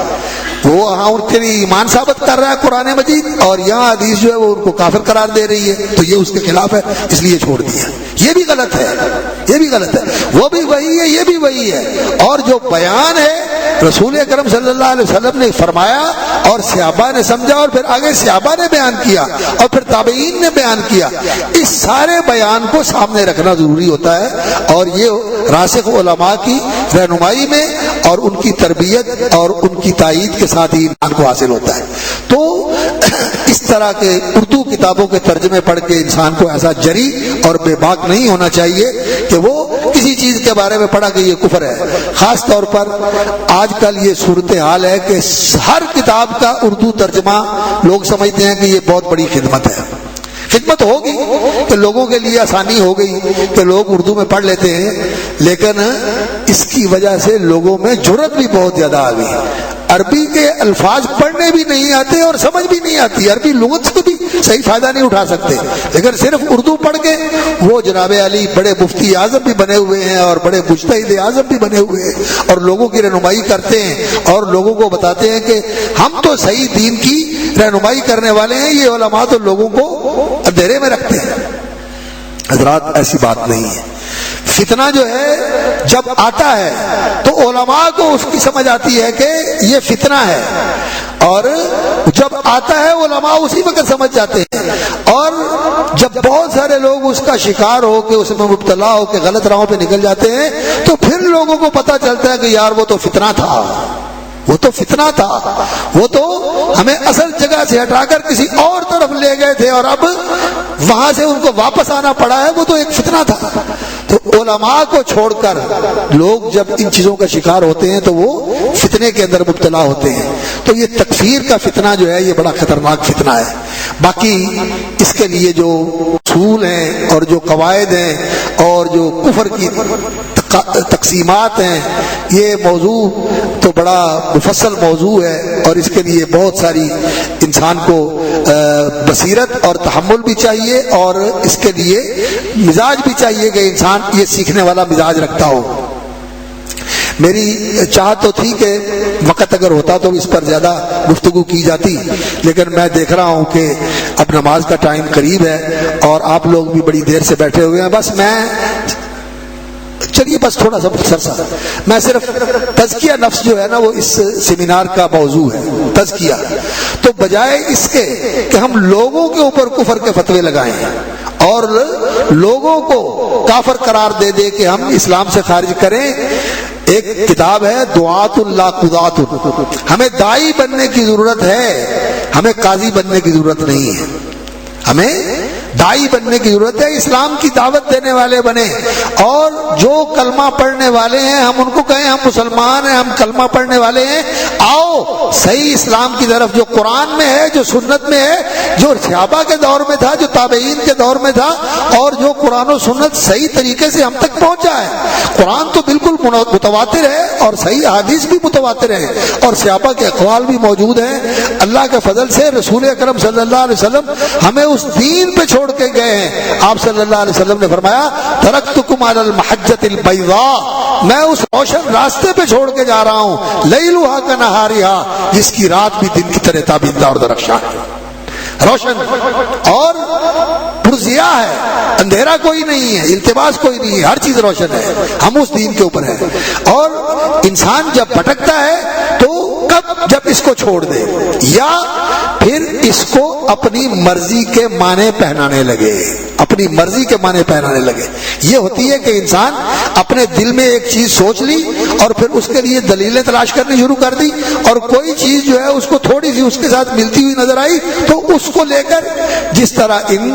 وہ وہاں ان کے لیے ایمان ثابت کر رہا ہے قرآن مجید، اور یہاں حدیث جو ہے وہ ان کو کافر قرار دے رہی ہے، تو یہ اس کے خلاف ہے، اس لیے چھوڑ دیا۔ یہ بھی غلط ہے، یہ بھی غلط ہے، وہ بھی وہی ہے، یہ بھی وہی ہے۔ اور جو بیان ہے رسول اکرم صلی اللہ علیہ وسلم نے فرمایا اور صحابہ نے سمجھا، اور پھر آگے صحابہ نے بیان کیا، اور پھر تابعین نے بیان کیا، اس سارے بیان کو سامنے رکھنا ضروری ہوتا ہے، اور یہ راسخ علماء کی رہنمائی میں اور ان کی تربیت اور ان کی تائید کے ساتھ ہی ایمان کو حاصل ہوتا ہے۔ تو اس طرح کے اردو کتابوں کے ترجمے پڑھ کے انسان کو ایسا جری اور بے باک نہیں ہونا چاہیے کہ وہ کسی چیز کے بارے میں پڑھا کہ یہ کفر ہے۔ خاص طور پر آج کل یہ صورتحال ہے کہ ہر کتاب کا اردو ترجمہ لوگ سمجھتے ہیں کہ یہ بہت بڑی خدمت ہے۔ خدمت ہوگی کہ لوگوں کے لیے آسانی ہو گئی کہ لوگ اردو میں پڑھ لیتے ہیں، لیکن اس کی وجہ سے لوگوں میں جرأت بھی بہت زیادہ آ گئی۔ عربی کے الفاظ پڑھنے بھی نہیں آتے اور سمجھ بھی نہیں آتی، عربی لغت سے بھی صحیح فائدہ نہیں اٹھا سکتے، لیکن صرف اردو پڑھ کے وہ جناب علی بڑے مفتی اعظم بھی بنے ہوئے ہیں اور بڑے مجتہد اعظم بھی بنے ہوئے ہیں، اور لوگوں کی رہنمائی کرتے ہیں اور لوگوں کو بتاتے ہیں کہ ہم تو صحیح دین کی رہنمائی کرنے والے ہیں، یہ علماء تو لوگوں کو اندھیرے میں رکھتے ہیں۔ حضرات ایسی بات نہیں ہے۔ فتنہ جو ہے جب آتا ہے تو علماء کو اس کی سمجھ آتی ہے کہ یہ فتنہ ہے، اور جب آتا ہے علماء اسی وقت سمجھ جاتے ہیں، اور جب بہت سارے لوگ اس کا شکار ہو کے اس میں مبتلا ہو کے غلط راہوں پہ نکل جاتے ہیں تو پھر لوگوں کو پتہ چلتا ہے کہ یار وہ تو فتنہ تھا، وہ تو فتنہ تھا، وہ تو ہمیں اصل جگہ سے ہٹا کر کسی اور طرف لے گئے تھے اور اب وہاں سے ان کو واپس آنا پڑا ہے، وہ تو ایک فتنہ تھا۔ تو علماء کو چھوڑ کر لوگ جب ان چیزوں کا شکار ہوتے ہیں تو وہ فتنے کے اندر مبتلا ہوتے ہیں۔ تو یہ تکفیر کا فتنہ جو ہے یہ بڑا خطرناک فتنہ ہے۔ باقی اس کے لیے جو اصول ہیں اور جو قواعد ہیں اور جو کفر کی تقسیمات ہیں، یہ موضوع تو بڑا مفصل موضوع ہے، اور اس کے لیے بہت ساری انسان کو بصیرت اور تحمل بھی چاہیے، اور اس کے لیے مزاج بھی چاہیے کہ انسان یہ سیکھنے والا مزاج رکھتا ہو۔ میری چاہت تو تھی کہ وقت اگر ہوتا تو اس پر زیادہ گفتگو کی جاتی، لیکن میں دیکھ رہا ہوں کہ اب نماز کا ٹائم قریب ہے اور آپ لوگ بھی بڑی دیر سے بیٹھے ہوئے ہیں۔ بس میں چلیے بس تھوڑا سا مختصر سا میں صرف تزکیہ نفس جو ہے نا وہ اس سیمینار کا موضوع ہے، تزکیہ۔ تو بجائے اس کے کہ ہم لوگوں کے اوپر کفر کے فتوے لگائیں اور لوگوں کو کافر قرار دے دے کہ ہم اسلام سے خارج کریں، ایک کتاب ہے دعات لا قضات، ہمیں داعی بننے کی ضرورت ہے، ہمیں قاضی بننے کی ضرورت نہیں ہے، ہمیں داعی بننے کی ضرورت ہے، اسلام کی دعوت دینے والے بنے، اور جو کلمہ پڑھنے والے ہیں ہم ان کو کہیں ہم مسلمان ہیں، ہم کلمہ پڑھنے والے ہیں، آؤ صحیح اسلام کی طرف، جو قرآن میں ہے، جو سنت میں ہے، جو صحابہ کے دور میں تھا، جو تابعین کے دور میں تھا، اور جو قرآن و سنت صحیح طریقے سے ہم تک پہنچا ہے۔ قرآن تو بالکل متواتر ہے اور صحیح حدیث بھی متواتر ہے، اور صحابہ کے اقوال بھی موجود ہیں۔ اللہ کے فضل سے رسول اکرم صلی اللہ علیہ وسلم ہمیں اس دین پہ چھوڑ کے گئے ہیں۔ آپ صلی اللہ علیہ وسلم نے فرمایا ترکتکم علی المحجۃ البیضاء، میں اس روشن راستے پہ چھوڑ کے جا رہا ہوں، لیلھا کنہارھا، جس کی رات بھی دن کی طرح تابندہ اور درخشاں ہے، روشن اور پرضیاء ہے، اندھیرا کوئی نہیں ہے، التباس کوئی نہیں ہے، ہر چیز روشن ہے، ہم اس دین کے اوپر ہیں۔ اور انسان جب بھٹکتا ہے تو کب؟ جب اس کو چھوڑ دے، یا پھر اس کو اپنی مرضی کے معنی پہنانے لگے، اپنی مرضی کے معنی پہنانے لگے۔ یہ ہوتی ہے کہ انسان اپنے دل میں ایک چیز سوچ لی اور پھر اس کے لیے دلیلیں تلاش کرنی شروع کر دی، اور کوئی چیز جو ہے اس کو تھوڑی سی اس کے ساتھ ملتی ہوئی نظر آئی تو اس کو لے کر، جس طرح ان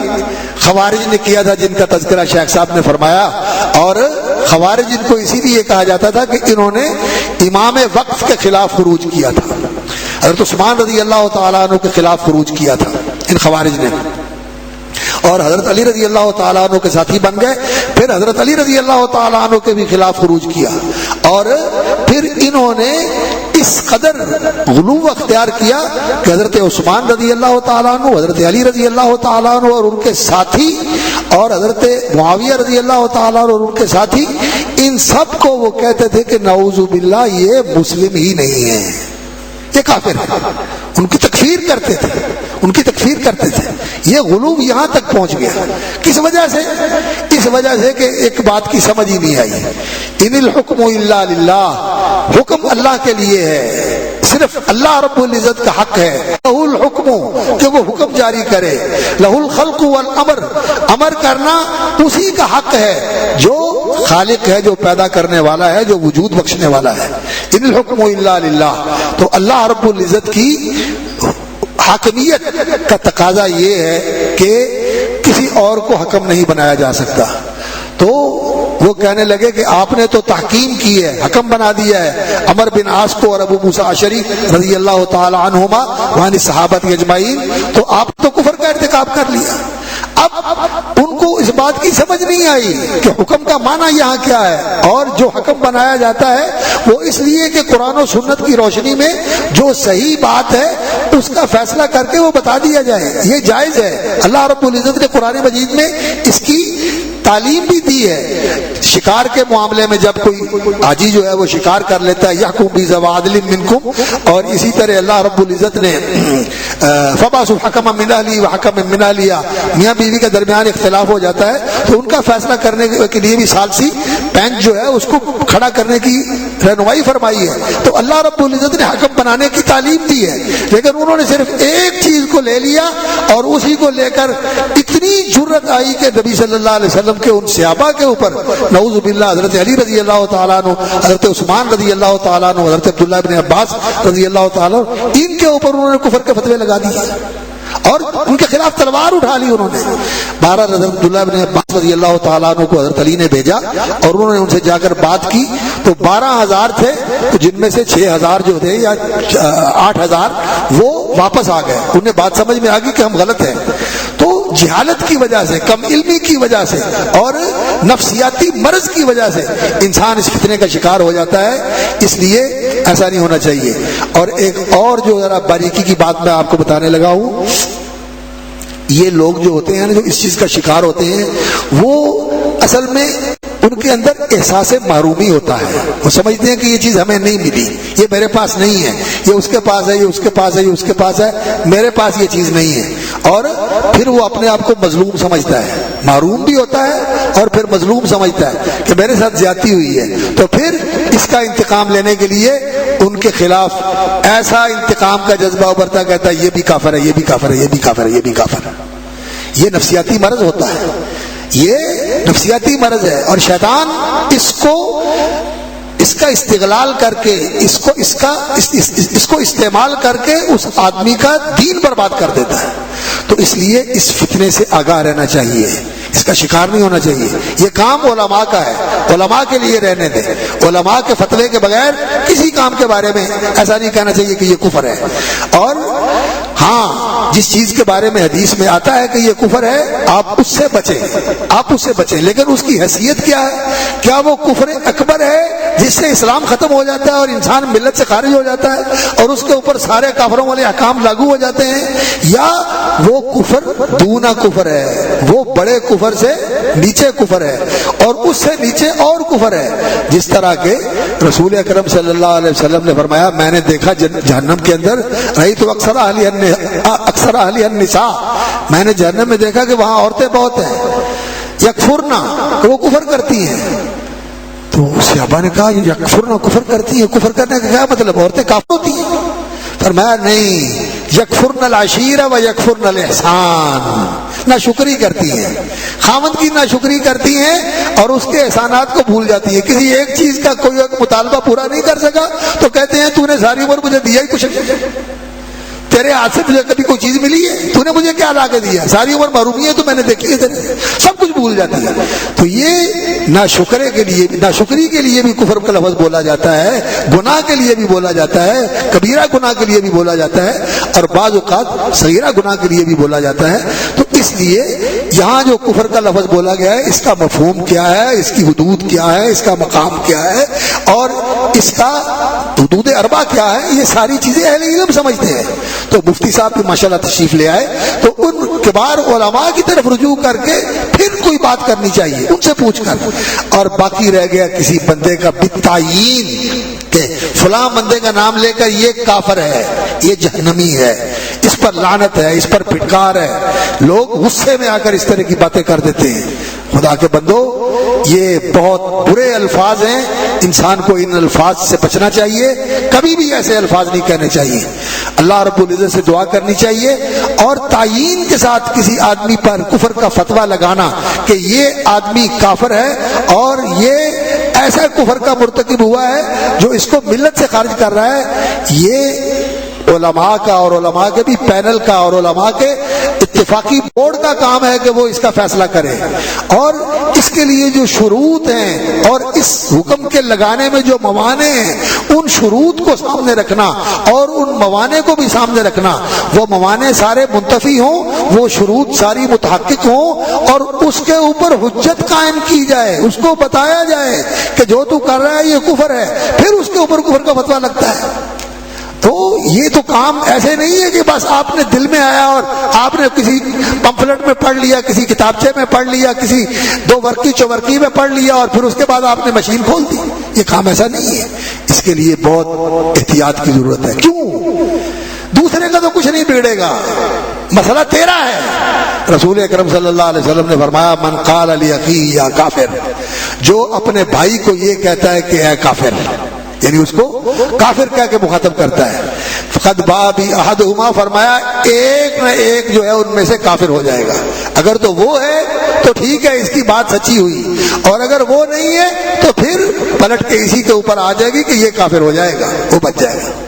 خوارج نے کیا تھا جن کا تذکرہ شیخ صاحب نے فرمایا، اور خوارج ان کو اسی لیے کہا جاتا تھا کہ انہوں نے امام وقت کے خلاف خروج کیا تھا، حضرت عثمان رضی اللہ تعالیٰ عنہ کے خلاف خروج کیا تھا ان خوارج نے، اور حضرت علی رضی اللہ تعالیٰ عنہ کے ساتھی بن گئے، پھر حضرت علی رضی اللہ تعالیٰ عنہ کے بھی خلاف خروج کیا، اور پھر انہوں نے اس قدر غلو اختیار کیا کہ حضرت عثمان رضی اللہ تعالیٰ عنہ، حضرت علی رضی اللہ تعالیٰ عنہ اور ان کے ساتھی، اور حضرت معاویہ رضی اللہ تعالیٰ عنہ اور ان کے ساتھی، ان سب کو وہ کہتے تھے کہ نعوذ باللہ یہ مسلم ہی نہیں ہے، یہ کافر ہے، ان کی تکفیر کرتے تھے، ان کی تکفیر کرتے تھے۔ یہ غلو یہاں تک پہنچ گیا، کس وجہ سے؟ اس وجہ سے کہ ایک بات کی سمجھ ہی نہیں آئی، ان الحکم الا للہ، حکم اللہ کے لیے ہے، صرف اللہ رب العزت کا حق ہے، لہ الحکم، کہ وہ حکم جاری کرے، لہ الخلق والامر، امر کرنا اسی کا حق ہے جو خالق ہے، جو پیدا کرنے والا ہے، جو وجود بخشنے والا ہے، ان الحکم الا للہ۔ تو اللہ رب العزت کی حاکمیت کا تقاضا یہ ہے کہ کسی اور کو حکم نہیں بنایا جا سکتا۔ تو وہ کہنے لگے کہ آپ نے تو تحکیم کی ہے، حکم بنا دیا ہے عمر بن عاص کو اور ابو موسیٰ اشعری رضی اللہ تعالی عنہما وعن صحابت اجمعین، تو آپ تو کفر کا ارتکاب کر لیا۔ اب ان کو اس بات کی سمجھ نہیں آئی کہ حکم کا معنی یہاں کیا ہے، اور جو حکم بنایا جاتا ہے وہ اس لیے کہ قرآن و سنت کی روشنی میں جو صحیح بات ہے اس کا فیصلہ کر کے وہ بتا دیا جائے، یہ جائز ہے۔ اللہ رب العزت نے قرآن مجید میں اس کی تعلیم بھی دی ہے۔ شکار کے معاملے میں جب کوئی حاجی جو ہے وہ شکار کر لیتا ہے، یحکم بذوی عدل منکم، اور اسی طرح اللہ رب العزت نے فبعثوا حکما من اہلہ وحکما من اہلیہ، میاں بیوی کے درمیان اختلاف ہو جاتا ہے تو ان کا فیصلہ کرنے کے لیے بھی ثالثی بینچ جو ہے اس کو کھڑا کرنے کی رہنمائی فرمائی ہے۔ تو اللہ رب العزت نے حکم بنانے کی تعلیم دی ہے، لیکن انہوں نے صرف ایک چیز کو لے لیا اور اسی کو لے کر اتنی جرت آئی کہ نبی صلی اللہ علیہ وسلم کے ان صحابہ کے اوپر نعوذ باللہ، حضرت علی رضی اللہ تعالیٰ عنہ، حضرت عثمان رضی اللہ تعالیٰ عنہ، حضرت عبداللہ بن عباس رضی اللہ تعالیٰ عنہ، ان کے اوپر انہوں نے کفر کے فتوے لگا دیے اور ان کے خلاف تلوار اٹھا لی انہوں نے۔ حضرت عبداللہ بن عباس رضی اللہ تعالیٰ عنہ کو حضرت علی نے بھیجا اور انہوں نے ان سے جا کر بات کی، تو 12,000 تھے جن میں سے 6,000 جو تھے یا 8,000 وہ واپس آ گئے، انہیں بات سمجھ میں آ گئی کہ ہم غلط ہیں۔ تو جہالت کی وجہ سے، کم علمی کی وجہ سے اور نفسیاتی مرض کی وجہ سے انسان اس فتنے کا شکار ہو جاتا ہے، اس لیے ایسا نہیں ہونا چاہیے۔ اور ایک اور جو ذرا باریکی کی بات میں آپ کو بتانے لگا ہوں، یہ لوگ جو ہوتے ہیں نا، جو اس چیز کا شکار ہوتے ہیں، وہ اصل میں ان کے اندر احساس محرومی ہوتا ہے۔ وہ سمجھتے ہیں کہ یہ چیز ہمیں نہیں ملی، یہ میرے پاس نہیں ہے، یہ اس کے پاس ہے، یہ اس کے پاس ہے، یہ اس کے پاس ہے، میرے پاس یہ چیز نہیں ہے۔ اور پھر وہ اپنے آپ کو مظلوم سمجھتا ہے، محروم بھی ہوتا ہے اور پھر مظلوم سمجھتا ہے کہ میرے ساتھ زیادتی ہوئی ہے۔ تو پھر اس کا انتقام لینے کے لیے ان کے خلاف ایسا انتقام کا جذبہ ابھرتا، کہتا ہے یہ بھی کافر ہے، یہ بھی کافر ہے، یہ بھی کافر ہے، یہ بھی کافر ہے۔ یہ نفسیاتی مرض ہوتا ہے، یہ نفسیاتی مرض ہے، اور شیطان اس کا استغلال کر کے اس کو استعمال کر کے اس آدمی کا دین برباد کر دیتا ہے۔ تو اس لیے اس فتنے سے آگاہ رہنا چاہیے، اس کا شکار نہیں ہونا چاہیے۔ یہ کام علماء کا ہے، علماء کے لیے رہنے دیں۔ علماء کے فتوے کے بغیر کسی کام کے بارے میں ایسا نہیں کہنا چاہیے کہ یہ کفر ہے۔ اور ہاں، جس چیز کے بارے میں حدیث میں آتا ہے کہ یہ کفر ہے، آپ اس سے بچیں، آپ اس سے بچیں، لیکن اس کی حیثیت کیا ہے؟ کیا وہ کفر اکبر ہے جس سے اسلام ختم ہو جاتا ہے اور انسان ملت سے خارج ہو جاتا ہے اور اس کے اوپر سارے کافروں والے احکام لاگو ہو جاتے ہیں، یا وہ کفر دونا کفر ہے، وہ بڑے کفر سے نیچے کفر ہے، اور اس سے نیچے اور کفر ہے؟ جس طرح کے رسول اکرم صلی اللہ علیہ وسلم نے فرمایا، میں نے دیکھا جہنم کے اندر رأیت اکثر اہلی النساء، میں نے جہنم میں دیکھا کہ وہاں عورتیں بہت ہیں، یکفرنا، وہ کفر کرتی ہیں۔ تو صحابہ نے کہا یہ یکفرنا، کفر کرتی ہیں، کفر کرنے کا کیا مطلب؟ عورتیں کافر ہوتی ہیں؟ فرمایا نہیں، یکفرن العشیرہ و یکفرن الاحسان، ناشکری کرتی ہیں، خاوند کی ناشکری کرتی ہیں اور اس کے احسانات کو بھول جاتی ہیں۔ کسی ایک چیز کا کوئی مطالبہ پورا نہیں کر سکا تو کہتے ہیں تو نے ساری عمر مجھے دیا ہی کچھ نہیں، تیرے ہاتھ سے تجھے کبھی کوئی چیز ملی ہے؟ تو نے مجھے کیا لا کے دیا؟ ساری عمر محرومی ہے تو میں نے دیکھی ہے تیرے، سب کچھ بھول جاتی ہے۔ تو یہ ناشکری کے لیے بھی کفر کا لفظ بولا جاتا ہے، گناہ کے لیے بھی بولا جاتا ہے، کبیرہ گناہ کے لیے بھی بولا جاتا ہے، اور بعض اوقات صغیرہ گناہ کے لیے بھی بولا جاتا ہے۔ تو اس لیے یہاں جو کفر کا لفظ بولا گیا ہے، اس کا مفہوم کیا ہے، اس کی حدود کیا ہے، اس کا مقام کیا ہے، اور اس کا حدود اربع کیا ہے، یہ ساری چیزیں اہل علم سمجھتے ہیں۔ تو مفتی صاحب بھی ماشاءاللہ تشریف لے آئے، تو ان کبار علماء کی طرف رجوع کر کے پھر کوئی بات کرنی چاہیے، ان سے پوچھ کر۔ اور باقی رہ گیا کسی بندے کا بالتعیین کہ فلاں بندے کا نام لے کر یہ کافر ہے، یہ جہنمی ہے، اس پر لعنت ہے، اس پر پھٹکار ہے، لوگ غصے میں آ کر اس طرح کی باتیں کر دیتے ہیں۔ خدا کے بندو، یہ بہت برے الفاظ ہیں، انسان کو ان الفاظ سے بچنا چاہیے، کبھی بھی ایسے الفاظ نہیں کہنے چاہیے۔ اللہ رب العزت سے دعا کرنی چاہیے، اور تعیین کے ساتھ کسی آدمی پر کفر کا فتویٰ لگانا کہ یہ آدمی کافر ہے اور یہ ایسا کفر کا مرتکب ہوا ہے جو اس کو ملت سے خارج کر رہا ہے، یہ علماء کا اور علماء کے بھی پینل کا اور علماء کے اتفاقی بورڈ کا کام ہے کہ وہ اس کا فیصلہ کرے، اور اس کے لیے جو شروط ہیں اور اس حکم کے لگانے میں جو موانع ہیں، ان شروط کو سامنے رکھنا اور ان موانع کو بھی سامنے رکھنا، وہ موانع سارے منتفی ہوں، وہ شروط ساری متحقق ہوں، اور اس کے اوپر حجت قائم کی جائے، اس کو بتایا جائے کہ جو تو کر رہا ہے یہ کفر ہے، پھر اس کے اوپر کفر کا فتویٰ لگتا ہے۔ تو یہ تو کام ایسے نہیں ہے کہ بس آپ نے دل میں آیا اور آپ نے کسی پمفلٹ میں پڑھ لیا، کسی کتابچے میں پڑھ لیا، کسی دو ورقی چورقی میں پڑھ لیا اور پھر اس کے بعد آپ نے مشین کھول دی۔ یہ کام ایسا نہیں ہے، اس کے لیے بہت احتیاط کی ضرورت ہے۔ کیوں؟ دوسرے کا تو کچھ نہیں بگڑے گا، مسئلہ تیرا ہے۔ رسول اکرم صلی اللہ علیہ وسلم نے فرمایا، من قال لاخیہ یا کافر، جو اپنے بھائی کو یہ کہتا ہے کہ اے کافر، یعنی اس کو کافر کہہ کے مخاطب کرتا ہے، فقد باء باحدہما، فرمایا ایک نہ ایک جو ہے ان میں سے کافر ہو جائے گا۔ اگر تو وہ ہے تو ٹھیک ہے، اس کی بات سچی ہوئی، اور اگر وہ نہیں ہے تو پھر پلٹ کے اسی کے اوپر آ جائے گی کہ یہ کافر ہو جائے گا، وہ بچ جائے گا۔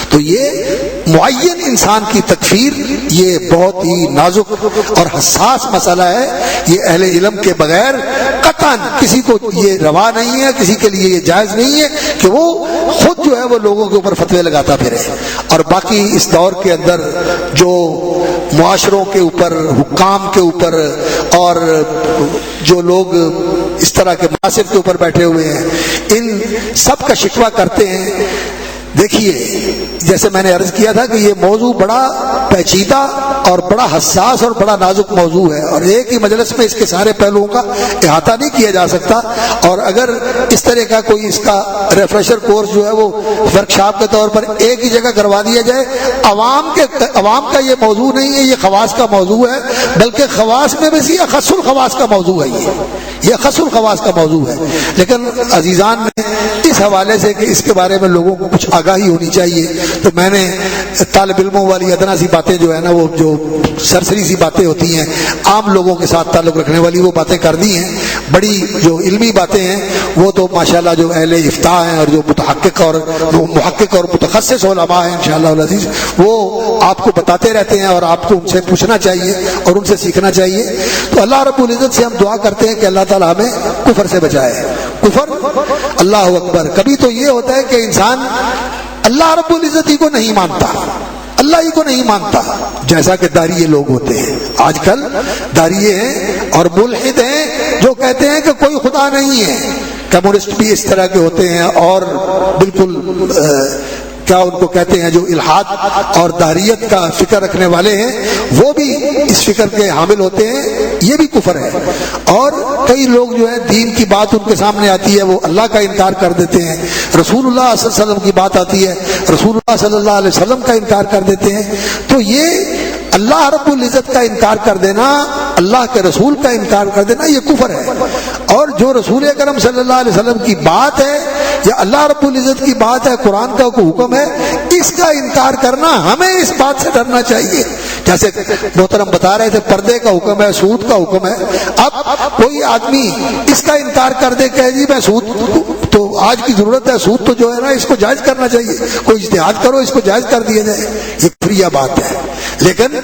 تو یہ معین انسان کی تکفیر یہ بہت ہی نازک اور حساس مسئلہ ہے، یہ اہل علم کے بغیر قطعاً کسی کو یہ روا نہیں ہے، کسی کے لیے یہ جائز نہیں ہے کہ وہ خود جو ہے وہ لوگوں کے اوپر فتوے لگاتا پھرے۔ اور باقی اس دور کے اندر جو معاشروں کے اوپر، حکام کے اوپر، اور جو لوگ اس طرح کے مناصب کے اوپر بیٹھے ہوئے ہیں، ان سب کا شکوہ کرتے ہیں۔ دیکھیے جیسے میں نے عرض کیا تھا کہ یہ موضوع بڑا پیچیدہ اور بڑا حساس اور بڑا نازک موضوع ہے، اور ایک ہی مجلس میں اس کے سارے پہلوؤں کا احاطہ نہیں کیا جا سکتا، اور اگر اس طرح کا کوئی اس کا ریفریشر کورس جو ہے وہ ورکشاپ کے طور پر ایک ہی جگہ کروا دیا جائے، عوام کا یہ موضوع نہیں ہے، یہ خواص کا موضوع ہے، بلکہ خواص میں بھی اخص الخواص کا موضوع ہے، یہ اخص الخواص کا موضوع ہے۔ لیکن عزیزان نے اس حوالے سے کہ اس کے بارے میں لوگوں کو کچھ آگاہی ہونی چاہیے، تو میں نے طالب علموں والی ادنا سی باتیں جو ہے نا، وہ جو سرسری سی باتیں ہوتی ہیں، عام لوگوں کے ساتھ تعلق رکھنے والی، وہ باتیں کر دی ہیں۔ بڑی جو علمی باتیں ہیں وہ تو ماشاءاللہ جو اہل افتاء ہیں اور جو محقق اور متخصص علماء ہیں انشاءاللہ العزیز، وہ آپ کو بتاتے رہتے ہیں، اور آپ کو ان سے پوچھنا چاہیے اور ان سے سیکھنا چاہیے۔ تو اللہ رب العزت سے ہم دعا کرتے ہیں کہ اللہ تعالیٰ ہمیں کفر سے بچائے۔ کفر، اللہ اکبر، کبھی تو یہ ہوتا ہے کہ انسان اللہ رب العزت ہی کو نہیں مانتا، اللہ ہی کو نہیں مانتا، جیسا کہ داریے لوگ ہوتے ہیں آج کل، داریے ہیں اور ملحد ہیں جو کہتے ہیں کہ کوئی خدا نہیں ہے۔ کمیونسٹ بھی اس طرح کے ہوتے ہیں، اور بالکل کیا ان کو کہتے ہیں جو الحاد اور داریت کا فکر رکھنے والے ہیں، وہ بھی اس فکر کے حامل ہوتے ہیں، یہ بھی کفر ہے۔ اور کئی لوگ جو ہے دین کی بات ان کے سامنے آتی ہے وہ اللہ کا انکار کر دیتے ہیں، رسول اللہ صلی اللہ علیہ وسلم کی بات آتی ہے رسول اللہ صلی اللہ علیہ وسلم کا انکار کر دیتے ہیں۔ تو یہ اللہ رب العزت کا انکار کر دینا، اللہ کے رسول کا انکار کر دینا، یہ کفر ہے۔ اور جو رسول اکرم صلی اللہ علیہ وسلم کی بات ہے یا اللہ رب العزت کی بات ہے، قرآن کا کوئی حکم ہے، اس کا انکار کرنا، ہمیں اس بات سے ڈرنا چاہیے۔ جیسے محترم بتا رہے تھے پردے کا حکم ہے، سود کا حکم ہے، اب کوئی آدمی اس کا انکار کر دے کہ جی میں سود تو آج کی ضرورت ہے، سود تو جو ہے نا اس کو جائز کرنا چاہیے، کوئی اجتہاد کرو اس کو جائز کر دیا جائے، یہ کفریہ بات ہے۔ لیکن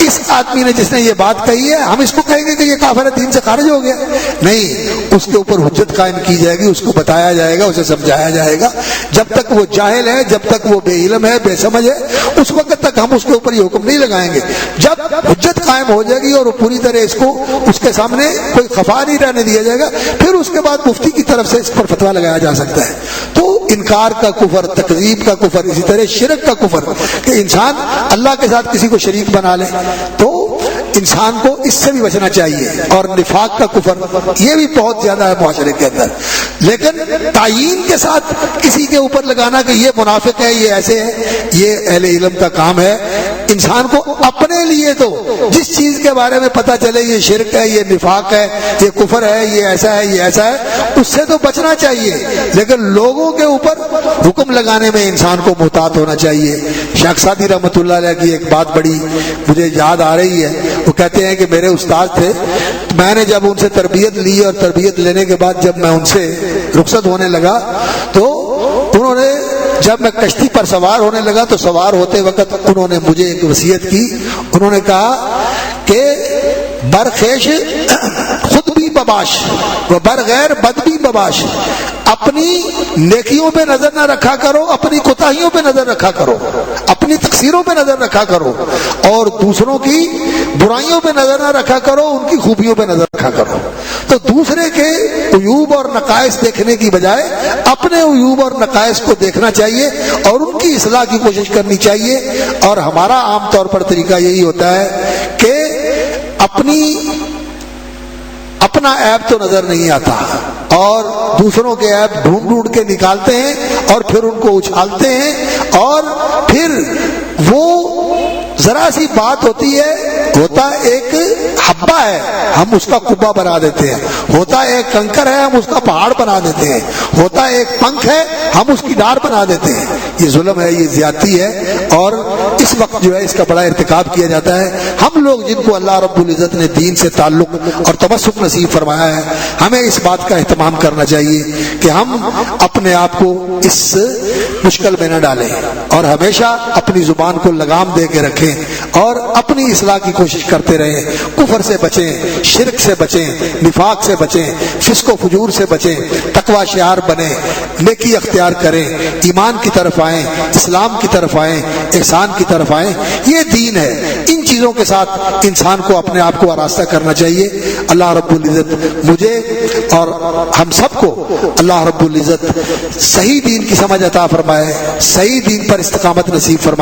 اس آدمی نے جس نے یہ بات کہی ہے، ہم اس کو کہیں گے کہ یہ کافر ہے، دین سے خارج ہو گیا؟ نہیں، اس کے اوپر حجت قائم کی جائے گی، اس کو بتایا جائے گا، اسے سمجھایا جائے گا۔ جب تک وہ جاہل ہے، جب تک وہ بے علم ہے، بے سمجھ ہے، اس وقت تک ہم اس کے اوپر یہ حکم نہیں لگائیں گے۔ جب حجت قائم ہو جائے گی اور وہ پوری طرح اس کو اس کے سامنے کوئی خفا نہیں رہنے دیا جائے گا، پھر اس کے بعد مفتی کی طرف سے اس پر فتویٰ لگایا جا سکتا ہے۔ تو انکار کا کفر، تکذیب کا کفر، اسی طرح شرک کا کفر، کہ انسان اللہ کے ساتھ کسی کو شریک بنا لے، تو انسان کو اس سے بھی بچنا چاہیے۔ اور نفاق کا کفر، یہ بھی بہت زیادہ ہے معاشرے کے اندر، لیکن تعیین کے ساتھ کسی کے اوپر لگانا کہ یہ منافق ہے، یہ ایسے ہے، یہ اہل علم کا کام ہے۔ انسان کو اپنے لیے تو جس چیز کے بارے میں پتہ چلے یہ شرک ہے، یہ نفاق ہے، یہ کفر ہے، یہ ایسا ہے، یہ ایسا ہے، اس سے تو بچنا چاہیے، لیکن لوگوں کے اوپر حکم لگانے میں انسان کو محتاط ہونا چاہیے۔ شیخ سعدی رحمۃ اللہ علیہ کی ایک بات بڑی مجھے یاد آ رہی ہے، وہ کہتے ہیں کہ میرے استاد تھے، میں نے جب ان سے تربیت لی اور تربیت لینے کے بعد جب میں ان سے رخصت ہونے لگا تو انہوں نے، جب میں کشتی پر سوار ہونے لگا تو سوار ہوتے وقت انہوں نے مجھے ایک وصیت کی، انہوں نے کہا کہ برخیش خود بھی بباش و برغیر بد بھی بباش، اپنی نیکیوں پہ نظر نہ رکھا کرو، اپنی کوتاہیوں پہ نظر رکھا کرو، اپنی تقصیروں پہ نظر رکھا کرو، اور دوسروں کی برائیوں پہ نظر نہ رکھا کرو، ان کی خوبیوں پہ نظر رکھا کرو۔ تو دوسرے کے عیوب اور نقائص دیکھنے کی بجائے اپنے عیوب اور نقائص کو دیکھنا چاہیے اور ان کی اصلاح کی کوشش کرنی چاہیے۔ اور ہمارا عام طور پر طریقہ یہی ہوتا ہے کہ اپنا عیب تو نظر نہیں آتا اور دوسروں کے عیب ڈھونڈ ڈھونڈ کے نکالتے ہیں اور پھر ان کو اچھالتے ہیں، اور پھر وہ ذرا سی بات ہوتی ہے، ہوتا ایک حبہ ہے ہم اس کا قبہ بنا دیتے ہیں، ہوتا ایک کنکر ہے ہم اس کا پہاڑ بنا دیتے ہیں، ہوتا ایک پنکھ ہے ہم اس کی ڈار بنا دیتے ہیں۔ یہ ظلم ہے، یہ زیادتی ہے، اور اس وقت جو ہے اس کا بڑا ارتکاب کیا جاتا ہے۔ ہم لوگ جن کو اللہ رب العزت نے دین سے تعلق اور تمسک نصیب فرمایا ہے، ہمیں اس بات کا اہتمام کرنا چاہیے کہ ہم اپنے آپ کو اس مشکل میں نہ ڈالیں اور ہمیشہ اپنی زبان کو لگام دے کے رکھیں اور اپنی اصلاح کی کوشش کرتے رہیں۔ کفر سے بچیں، شرک سے بچیں، نفاق سے بچیں، فسق و فجور سے بچیں، تقوی شعار بنیں، نیکی اختیار کریں، ایمان کی طرف آئیں، اسلام کی طرف آئیں، احسان کی طرف آئیں۔ یہ دین ہے، ان چیزوں کے ساتھ انسان کو اپنے آپ کو آراستہ کرنا چاہیے. اللہ رب العزت مجھے اور ہم سب کو اللہ رب العزت صحیح دین کی سمجھ عطا فرمائے, صحیح دین پر استقامت نصیب فرمائے.